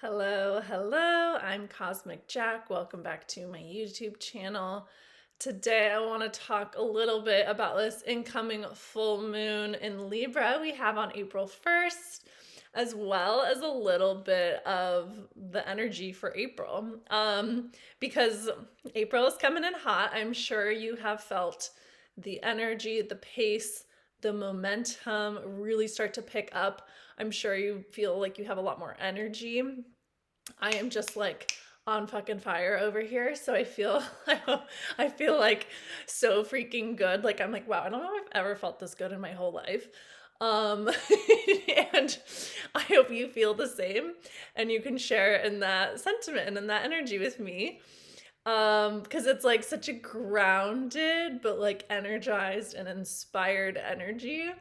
Hello, hello. I'm Cosmic Jack. Welcome back to my YouTube channel. Today I want to talk a little bit about this incoming full moon in Libra we have on April 1st, as well as a little bit of the energy for April. Because April is coming in hot. I'm sure you have felt the energy, the pace, the momentum really start to pick up. I'm sure you feel like you have a lot more energy. I am just like on fucking fire over here. So I feel I feel like so freaking good. Like I'm like, wow, I don't know if I've ever felt this good in my whole life. Um and I hope you feel the same and you can share in that sentiment and in that energy with me. Because it's like such a grounded but like energized and inspired energy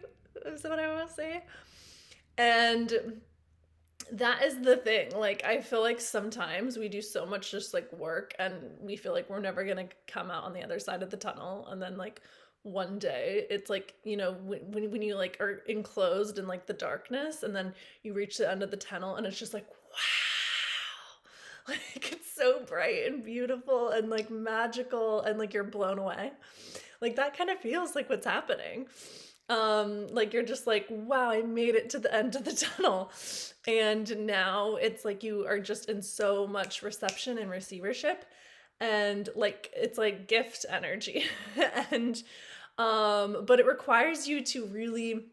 is what I want to say. And that is the thing. Like, I feel like sometimes we do so much just like work and we feel like we're never gonna come out on the other side of the tunnel. And then, like, one day it's like, when you like are enclosed in like the darkness and then you reach the end of the tunnel and it's just like, wow. Like, it's so bright and beautiful and like magical and like you're blown away. Like, that kind of feels like what's happening. Like you're just like, wow, I made it to the end of the tunnel. And now it's like you are just in so much reception and receivership, and like it's like gift energy. And but it requires you to really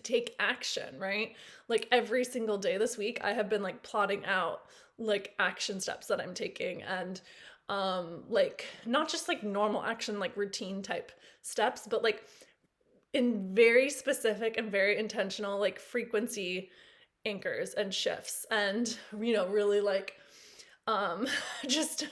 take action, right? Like every single day this week I have been like plotting out like action steps that I'm taking, and like not just like normal action, like routine type steps, but like in very specific and very intentional like frequency anchors and shifts, and really like um just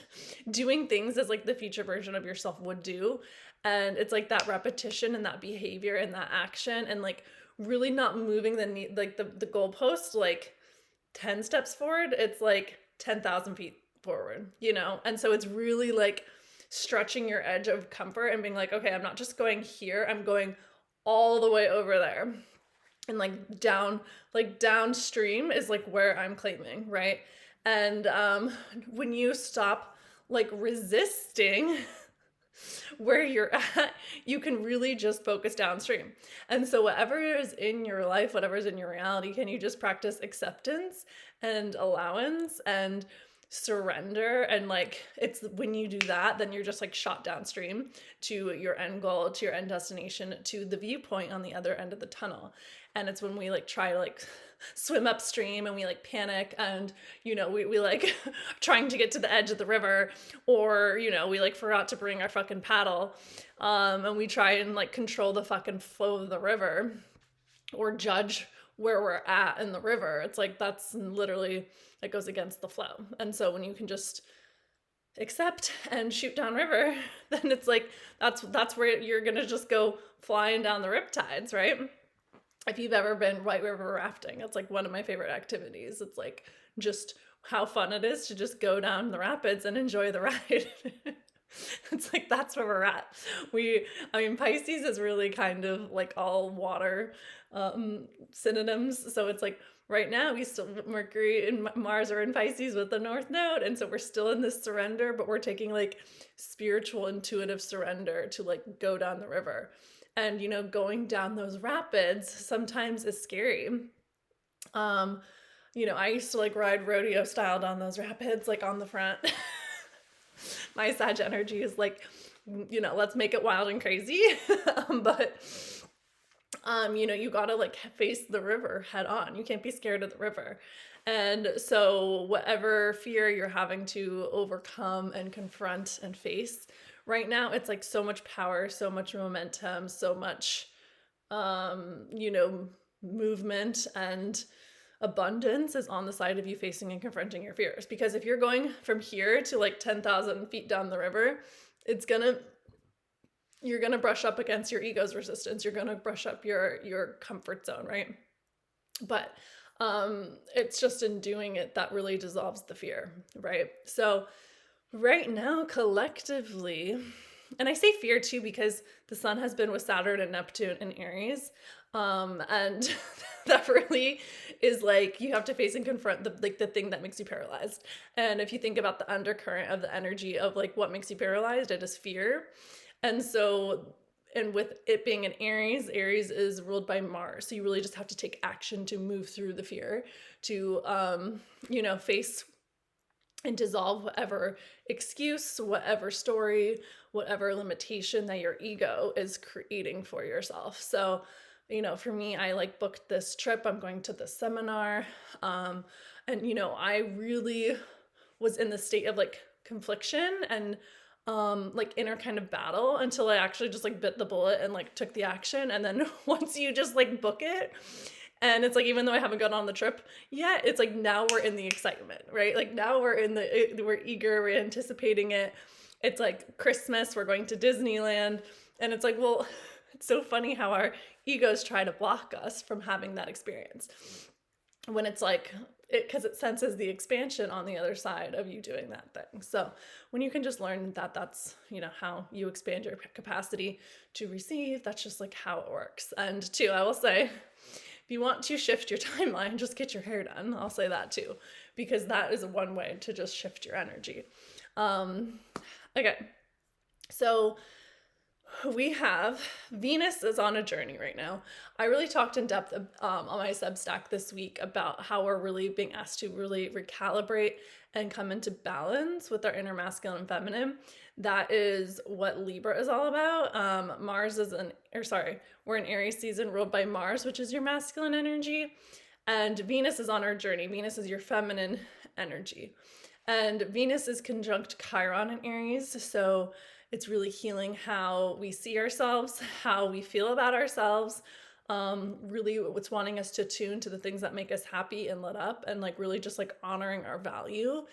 doing things as like the future version of yourself would do. And it's like that repetition and that behavior and that action, and like really not moving the goalpost like 10 steps forward. It's like 10,000 feet forward, and so it's really like stretching your edge of comfort and being like, okay, I'm not just going here, I'm going all the way over there. And like downstream is like where I'm claiming, right? And when you stop like resisting where you're at, you can really just focus downstream. And so whatever is in your life, whatever's in your reality, can you just practice acceptance and allowance and surrender? And like, it's when you do that, then you're just like shot downstream to your end goal, to your end destination, to the viewpoint on the other end of the tunnel. And it's when we like try to like swim upstream and we like panic, and we like trying to get to the edge of the river, or we like forgot to bring our fucking paddle, and we try and like control the fucking flow of the river or judge where we're at in the river. It's like that's literally, that goes against the flow. And so when you can just accept and shoot downriver, then it's like that's where you're gonna just go flying down the riptides, right? If you've ever been white river rafting, it's like one of my favorite activities. It's like just how fun it is to just go down the rapids and enjoy the ride. It's like that's where we're at. Pisces is really kind of like all water synonyms. So it's like right now we still, Mercury and Mars are in Pisces with the North Node, and so we're still in this surrender, but we're taking like spiritual intuitive surrender to like go down the river. And going down those rapids sometimes is scary. I used to like ride rodeo style down those rapids, like on the front. My Sag energy is like, let's make it wild and crazy. But you gotta like face the river head on. You can't be scared of the river. And so whatever fear you're having to overcome and confront and face right now, it's like so much power, so much momentum, so much movement and abundance is on the side of you facing and confronting your fears. Because if you're going from here to like 10,000 feet down the river, you're gonna brush up against your ego's resistance. You're gonna brush up your comfort zone, right? But it's just in doing it that really dissolves the fear, right? So right now, collectively, and I say fear too because the sun has been with Saturn and Neptune in Aries. And that really is like, you have to face and confront the thing that makes you paralyzed. And if you think about the undercurrent of the energy of like what makes you paralyzed, it is fear. And so, and with it being an Aries, Aries is ruled by Mars. So you really just have to take action to move through the fear, to, face and dissolve whatever excuse, whatever story, whatever limitation that your ego is creating for yourself. So, for me, I like booked this trip. I'm going to this seminar. And, I really was in the state of like confliction and like inner kind of battle until I actually just like bit the bullet and like took the action. And then once you just like book it, and it's like, even though I haven't gone on the trip yet, it's like now we're in the excitement, right? Like now we're eager, we're anticipating it. It's like Christmas, we're going to Disneyland. And it's like, well, it's so funny how our egos try to block us from having that experience. When it's like, because it senses the expansion on the other side of you doing that thing. So when you can just learn that that's, how you expand your capacity to receive, that's just like how it works. And two, I will say, if you want to shift your timeline, just get your hair done. I'll say that too, because that is one way to just shift your energy. Okay, so we have Venus is on a journey right now. I really talked in depth on my Substack this week about how we're really being asked to really recalibrate and come into balance with our inner masculine and feminine. That is what Libra is all about. We're in Aries season ruled by Mars, which is your masculine energy. And Venus is on our journey. Venus is your feminine energy. And Venus is conjunct Chiron in Aries. So it's really healing how we see ourselves, how we feel about ourselves. Really it's wanting us to tune to the things that make us happy and lit up, and like really just like honoring our value.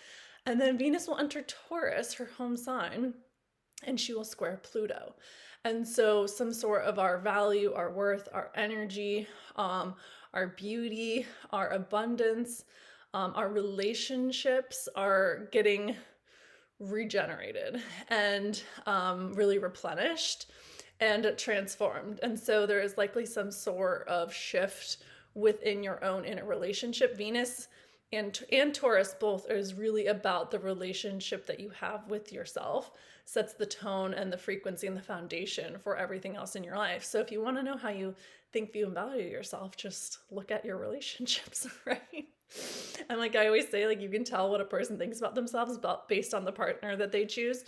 And then Venus will enter Taurus, her home sign, and she will square Pluto. And so some sort of our value, our worth, our energy, our beauty, our abundance, our relationships are getting regenerated and really replenished and transformed. And so there is likely some sort of shift within your own inner relationship. Venus and Taurus both is really about the relationship that you have with yourself, sets the tone and the frequency and the foundation for everything else in your life. So if you want to know how you think, view, and value yourself, just look at your relationships, right? And like I always say, like you can tell what a person thinks about themselves based on the partner that they choose.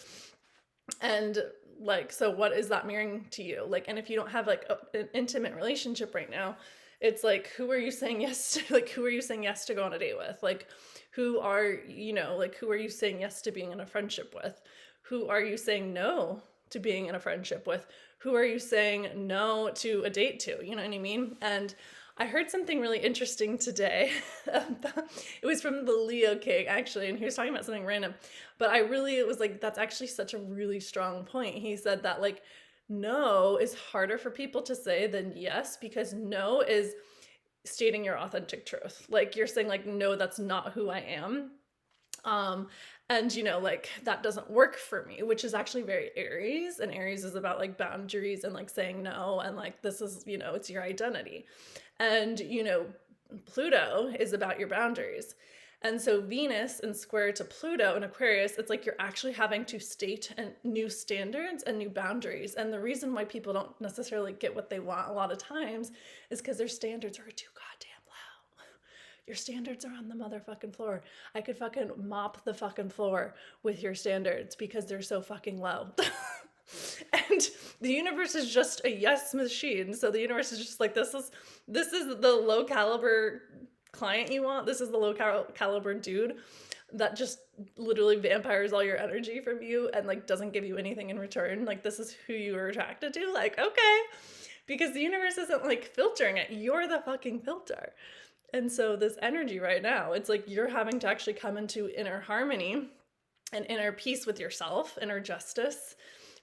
And like, so what is that mirroring to you? Like, and if you don't have like an intimate relationship right now, it's like, who are you saying yes to? Like, who are you saying yes to go on a date with? Like, who are you saying yes to being in a friendship with? Who are you saying no to being in a friendship with? Who are you saying no to a date to? You know what I mean? And I heard something really interesting today. It was from the Leo King, actually, and he was talking about something random. But it was like, that's actually such a really strong point. He said that like, no is harder for people to say than yes, because no is stating your authentic truth. Like you're saying like, no, that's not who I am. And like that doesn't work for me, which is actually very Aries, and Aries is about like boundaries and like saying no, and like this is, it's your identity. And Pluto is about your boundaries. And so Venus in square to Pluto in Aquarius, it's like you're actually having to state new standards and new boundaries. And the reason why people don't necessarily get what they want a lot of times is because their standards are too goddamn low. Your standards are on the motherfucking floor. I could fucking mop the fucking floor with your standards because they're so fucking low. And the universe is just a yes machine. So the universe is just like, this is the low caliber client you want. This is the low caliber dude that just literally vampires all your energy from you and like doesn't give you anything in return. Like this is who you are attracted to. Like, okay, because the universe isn't like filtering it. You're the fucking filter. And so this energy right now, it's like you're having to actually come into inner harmony and inner peace with yourself, inner justice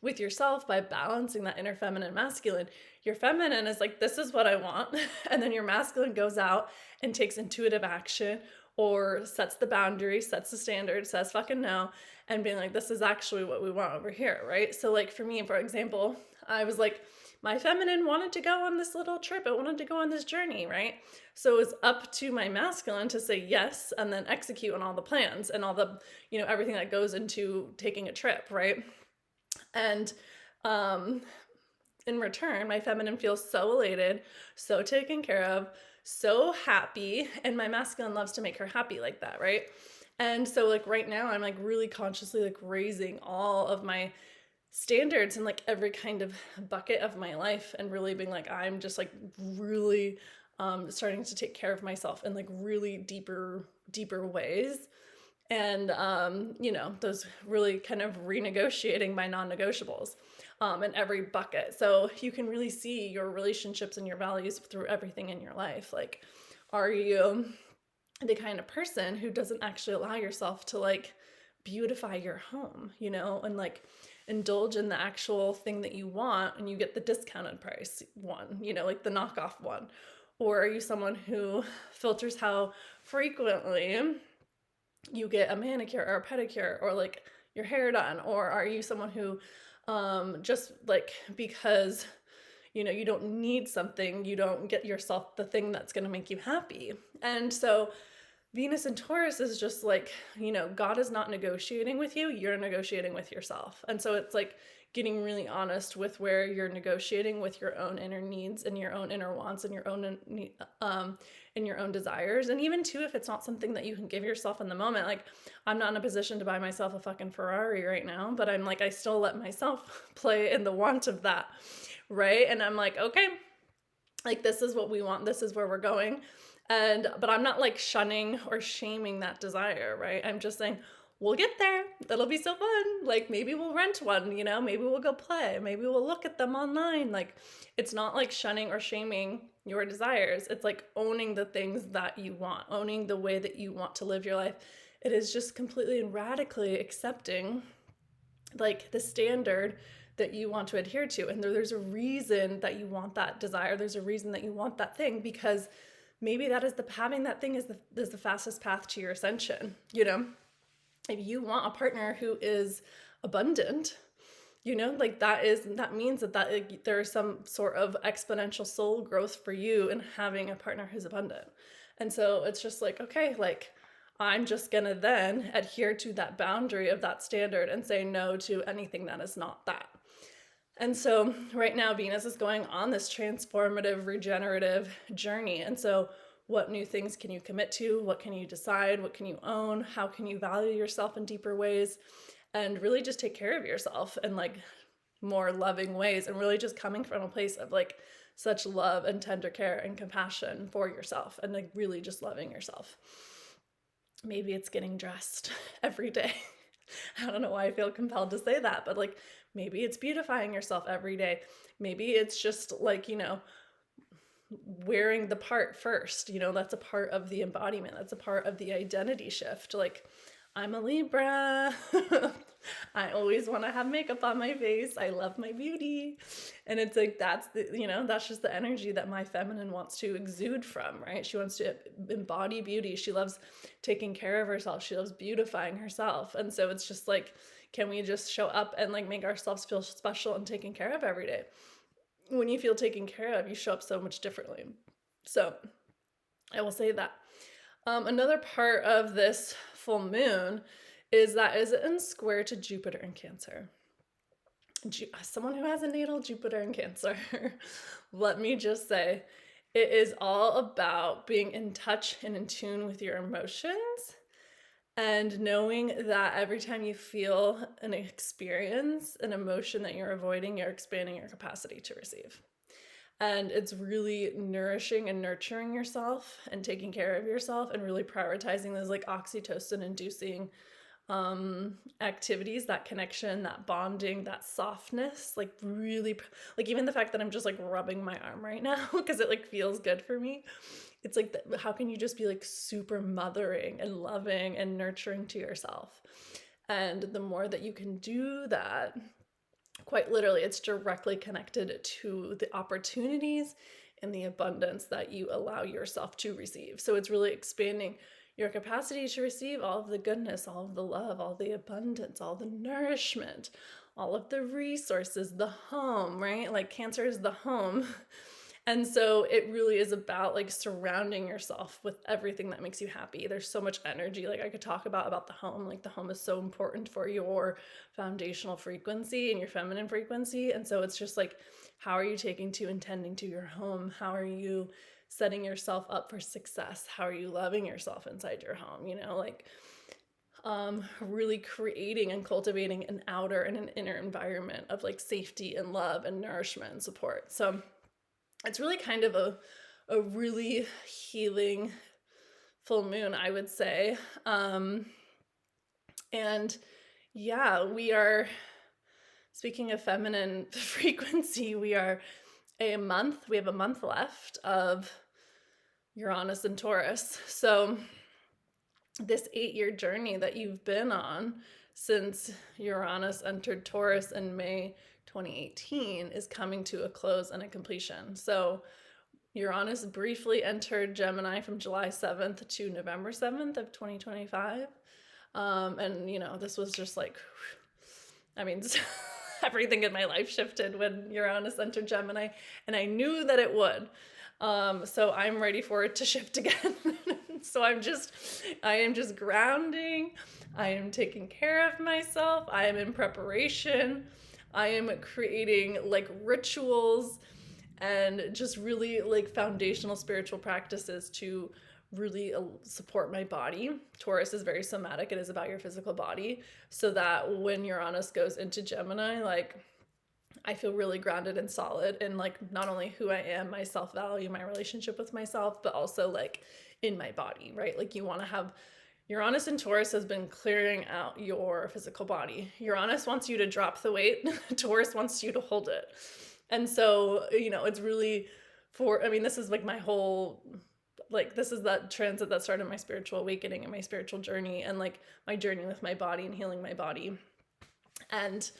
with yourself by balancing that inner feminine masculine. Your feminine is like, this is what I want. And then your masculine goes out and takes intuitive action or sets the boundary, sets the standard, says fucking no, and being like, this is actually what we want over here, right? So like for me, for example, I was like, my feminine wanted to go on this little trip. It wanted to go on this journey, right? So it was up to my masculine to say yes and then execute on all the plans and all the, everything that goes into taking a trip, right? And in return, my feminine feels so elated, so taken care of, so happy, and my masculine loves to make her happy like that, right? And so like right now I'm like really consciously like raising all of my standards in like every kind of bucket of my life, and really being like, I'm just like really starting to take care of myself in like really deeper ways. And those really kind of renegotiating my non-negotiables in every bucket, so you can really see your relationships and your values through everything in your life. Like, are you the kind of person who doesn't actually allow yourself to like beautify your home, and like indulge in the actual thing that you want, and you get the discounted price one, like the knockoff one? Or are you someone who filters how frequently you get a manicure or a pedicure or like your hair done? Or are you someone who just like, because you don't need something, you don't get yourself the thing that's going to make you happy? And so Venus in Taurus is just like, God is not negotiating with you, you're negotiating with yourself. And so it's like getting really honest with where you're negotiating with your own inner needs and your own inner wants and your own desires. And even too, if it's not something that you can give yourself in the moment, like I'm not in a position to buy myself a fucking Ferrari right now, but I'm like, I still let myself play in the want of that, right? And I'm like, okay, like this is what we want, this is where we're going. But I'm not like shunning or shaming that desire, right? I'm just saying, we'll get there. That'll be so fun. Like maybe we'll rent one, maybe we'll go play. Maybe we'll look at them online. Like it's not like shunning or shaming your desires. It's like owning the things that you want, owning the way that you want to live your life. It is just completely and radically accepting like the standard that you want to adhere to. And there's a reason that you want that desire. There's a reason that you want that thing, because maybe that is having that thing is the fastest path to your ascension. If you want a partner who is abundant, like that means that like, there is some sort of exponential soul growth for you in having a partner who's abundant. And so it's just like, okay, like I'm just gonna then adhere to that boundary of that standard and say no to anything that is not that. And so right now Venus is going on this transformative, regenerative journey. And so what new things can you commit to? What can you decide? What can you own? How can you value yourself in deeper ways? And really just take care of yourself in like more loving ways, and really just coming from a place of like such love and tender care and compassion for yourself, and like really just loving yourself. Maybe it's getting dressed every day. I don't know why I feel compelled to say that, but like maybe it's beautifying yourself every day. Maybe it's just like, wearing the part first. That's a part of the embodiment. That's a part of the identity shift. Like, I'm a Libra. I always want to have makeup on my face. I love my beauty. And it's like, that's just the energy that my feminine wants to exude from, right? She wants to embody beauty. She loves taking care of herself. She loves beautifying herself. And so it's just like, can we just show up and like make ourselves feel special and taken care of every day? When you feel taken care of, you show up so much differently. So I will say that. Another part of this full moon is that is in square to Jupiter in Cancer. Someone who has a natal Jupiter in Cancer, let me just say, it is all about being in touch and in tune with your emotions, and knowing that every time you feel an experience, an emotion that you're avoiding, you're expanding your capacity to receive. And it's really nourishing and nurturing yourself and taking care of yourself, and really prioritizing those like oxytocin inducing activities, that connection, that bonding, that softness, like really, like even the fact that I'm just like rubbing my arm right now because it like feels good for me. It's like, how can you just be like super mothering and loving and nurturing to yourself? And the more that you can do that, quite literally, it's directly connected to the opportunities and the abundance that you allow yourself to receive. So it's really expanding your capacity to receive all of the goodness, all of the love, all the abundance, all the nourishment, all of the resources, the home, right? Like Cancer is the home. And so it really is about like surrounding yourself with everything that makes you happy. There's so much energy. Like I could talk about the home. Like the home is so important for your foundational frequency and your feminine frequency. And so it's just like, how are you taking to and tending to your home? How are you setting yourself up for success? How are you loving yourself inside your home? You know, like really creating and cultivating an outer and an inner environment of like safety and love and nourishment and support. So it's really kind of a really healing full moon, I would say. And yeah, we are, speaking of feminine frequency, we have a month left of Uranus and Taurus. So this 8-year journey that you've been on since Uranus entered Taurus in May 2018 is coming to a close and a completion. So Uranus briefly entered Gemini from July 7th to November 7th of 2025. And you know, this was just like, I mean, everything in my life shifted when Uranus entered Gemini, and I knew that it would. So I'm ready for it to shift again. So I am just grounding. I am taking care of myself. I am in preparation. I am creating like rituals and just really like foundational spiritual practices to really support my body. Taurus is very somatic. It is about your physical body. So that when Uranus goes into Gemini, like I feel really grounded and solid in like not only who I am, my self-value, my relationship with myself, but also like in my body, right? Like you want to have Uranus and Taurus has been clearing out your physical body. Uranus wants you to drop the weight. Taurus wants you to hold it. And so, you know, it's really this is like my whole, like, this is that transit that started my spiritual awakening and my spiritual journey and like my journey with my body and healing my body. And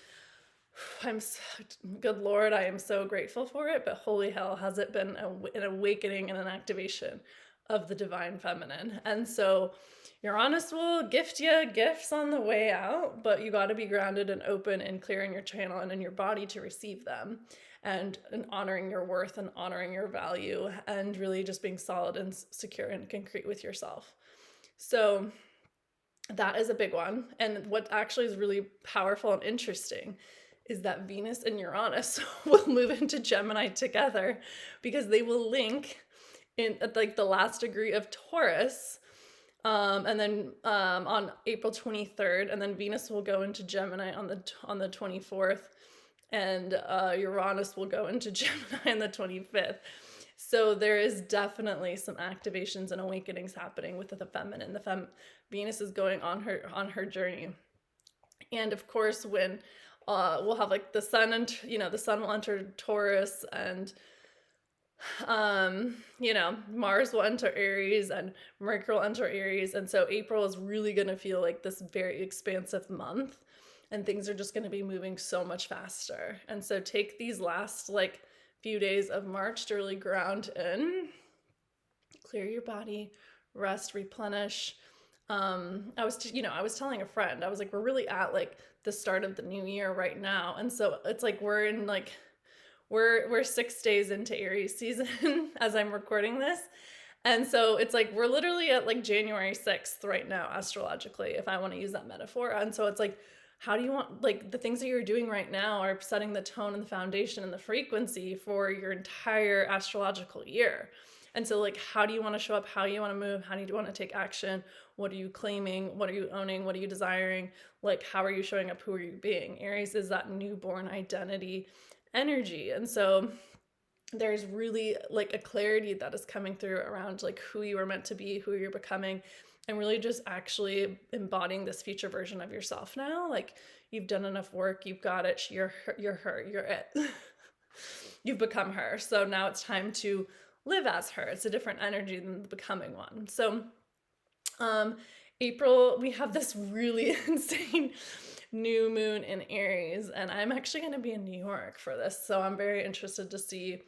good Lord, I am so grateful for it, but holy hell, has it been an awakening and an activation of the divine feminine. And so Uranus will gift you gifts on the way out, but you got to be grounded and open and clear in your channel and in your body to receive them, and honoring your worth and honoring your value and really just being solid and secure and concrete with yourself. So that is a big one. And what actually is really powerful and interesting is that Venus and Uranus will move into Gemini together because they will link in like the last degree of Taurus. And then on April 23rd, and then Venus will go into Gemini on the 24th, and Uranus will go into Gemini on the 25th. So there is definitely some activations and awakenings happening with the feminine. Venus is going on her journey, and of course when we'll have like the sun, and the sun will enter Taurus, and Mars will enter Aries and Mercury will enter Aries. And so April is really going to feel like this very expansive month, and things are just going to be moving so much faster. And so take these last like few days of March to really ground in, clear your body, rest, replenish. I was telling a friend, I was like, we're really at like the start of the new year right now. And so it's like, we're 6 days into Aries season as I'm recording this. And so it's like, we're literally at like January 6th right now, astrologically, if I want to use that metaphor. And so it's like, how do you want, like the things that you're doing right now are setting the tone and the foundation and the frequency for your entire astrological year. And so like, how do you want to show up? How do you want to move? How do you want to take action? What are you claiming? What are you owning? What are you desiring? Like, how are you showing up? Who are you being? Aries is that newborn identity energy. And so there's really like a clarity that is coming through around like who you are meant to be, who you're becoming, and really just actually embodying this future version of yourself now. Like, you've done enough work, you've got it, you're her, you're it. You've become her. So now it's time to live as her. It's a different energy than the becoming one. So April, we have this really insane new moon in Aries, and I'm actually going to be in New York for this, so I'm very interested to see.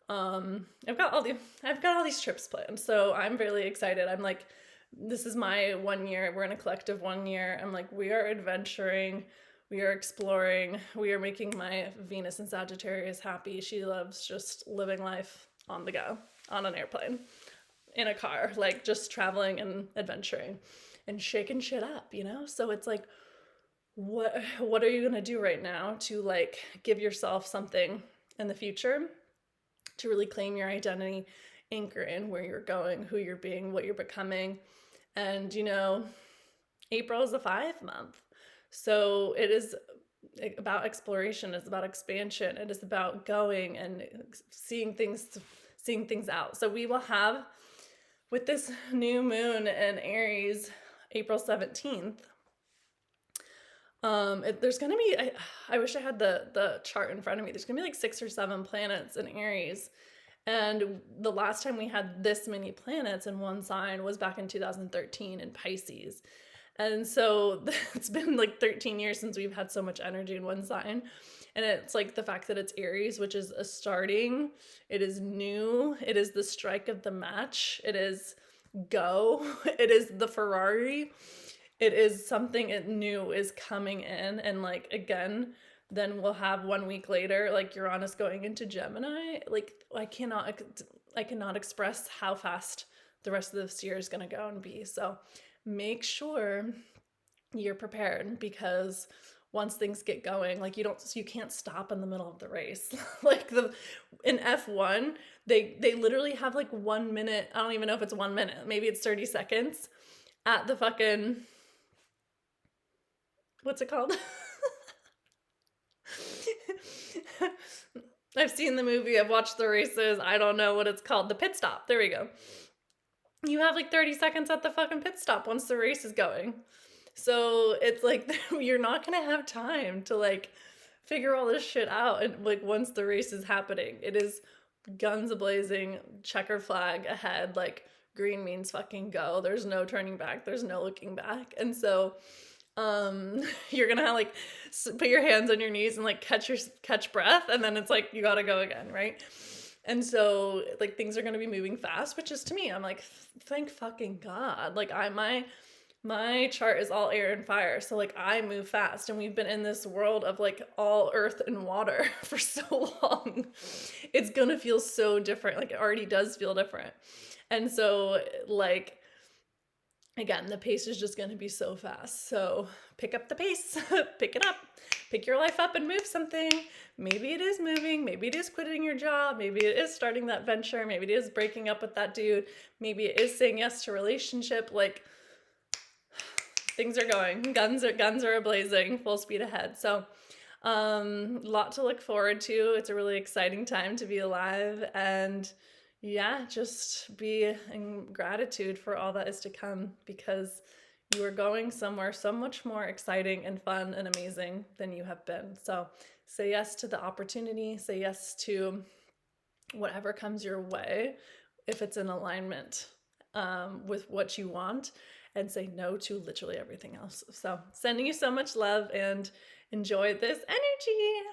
I've got all these trips planned, so I'm really excited. I'm like, this is my 1 year. We're in a collective 1 year. I'm like, we are adventuring. We are exploring. We are making my Venus in Sagittarius happy. She loves just living life on the go, on an airplane, in a car, like just traveling and adventuring and shaking shit up, you know? So it's like, what are you going to do right now to like give yourself something in the future to really claim your identity, anchor in where you're going, who you're being, what you're becoming? And you know, April is a 5 month. So it is about exploration, it's about expansion, it is about going and seeing things out. So we will have, with this new moon in Aries, April 17th, there's gonna be, I wish I had the chart in front of me. There's gonna be like 6 or 7 planets in Aries. And the last time we had this many planets in one sign was back in 2013 in Pisces. And so it's been like 13 years since we've had so much energy in one sign. And it's like the fact that it's Aries, which is a starting, it is new, it is the strike of the match, it is go, it is the Ferrari, it is something new is coming in. And like, again, then we'll have 1 week later, like Uranus going into Gemini. Like I cannot express how fast the rest of this year is going to go and be. So make sure you're prepared, because once things get going, like you can't stop in the middle of the race. Like in F1, they literally have like 1 minute. I don't even know if it's 1 minute. Maybe it's 30 seconds at the fucking, what's it called? I've seen the movie, I've watched the races, I don't know what it's called. The pit stop. There we go. You have like 30 seconds at the fucking pit stop once the race is going. So it's like you're not gonna have time to like figure all this shit out. And like once the race is happening, it is guns a-blazing, checker flag ahead, like green means fucking go. There's no turning back, there's no looking back. And so you're gonna have, like put your hands on your knees and like catch breath, and then it's like you gotta go again, right? And so like things are gonna be moving fast, which is, to me, I'm like, thank fucking God. Like my chart is all air and fire, so like I move fast, and we've been in this world of like all earth and water for so long. It's gonna feel so different. Like it already does feel different. And so like, again, the pace is just going to be so fast. So pick up the pace, pick it up, pick your life up and move something. Maybe it is moving. Maybe it is quitting your job. Maybe it is starting that venture. Maybe it is breaking up with that dude. Maybe it is saying yes to a relationship. Like things are going, guns are ablazing, full speed ahead. So lot to look forward to. It's a really exciting time to be alive, and yeah, just be in gratitude for all that is to come, because you are going somewhere so much more exciting and fun and amazing than you have been. So say yes to the opportunity, say yes to whatever comes your way, if it's in alignment with what you want, and say no to literally everything else. So sending you so much love, and enjoy this energy.